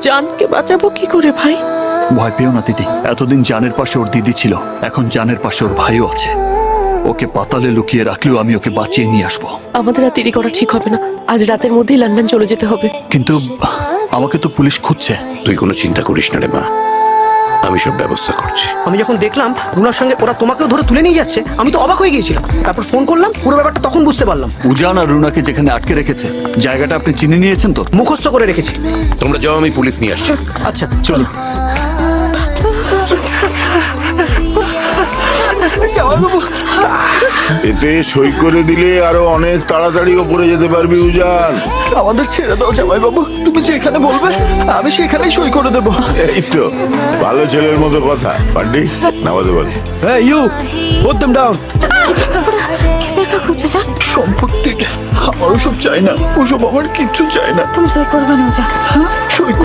জানকে বাঁচাবো কি করে ভাই? ভয় পেও না দিদি, এতদিন জানের পাশে ওর দিদি ছিল, এখন জানের পাশে ওর ভাইও আছে। ওকে পাতালে লুকিয়ে রাখলেও আমি ওকে বাঁচিয়ে নিয়ে আসবো। আমাদের আর দেরি করা ঠিক হবে না, আজ রাতের মধ্যেই লন্ডন চলে যেতে হবে। কিন্তু আমাকে তো পুলিশ খুঁজছে। তুই কোনো চিন্তা করিস না রে মা, আমি সব ব্যবস্থা করছি। আমি যখন দেখলাম রুনার সঙ্গে ওরা তোমাকেও ধরে তুলে নিয়ে যাচ্ছে, আমি তো অবাক হয়ে গিয়েছিলাম। তারপর ফোন করলাম, পুরো ব্যাপারটা তখন বুঝতে পারলাম। উজান আর রুনাকে যেখানে আটকে রেখেছে জায়গাটা আপনি চিনে নিয়েছেন তো? মুখস্থ করে রেখেছি। তোমরা যাও, আমি পুলিশ নিয়ে আসছি। আচ্ছা চলো। এতে সই করে দিলে আরো অনেক তাড়াতাড়ি ওপরে যেতে পারবি উজান। আমাদের ছেড়ে দাও জামাই বাবু, তুমি যেখানে বলবে আমি সেখানেই সই করে দেবো। এই তো ভালো ছেলের মতো কথা। পান্ডি নামাতে বল। Hey you, put them down. किसर का कुछ जा সম্পত্তি আমার ওসব চাই না, ওসব আমার কিচ্ছু চাই না। तुम सही कर बनो जा। সই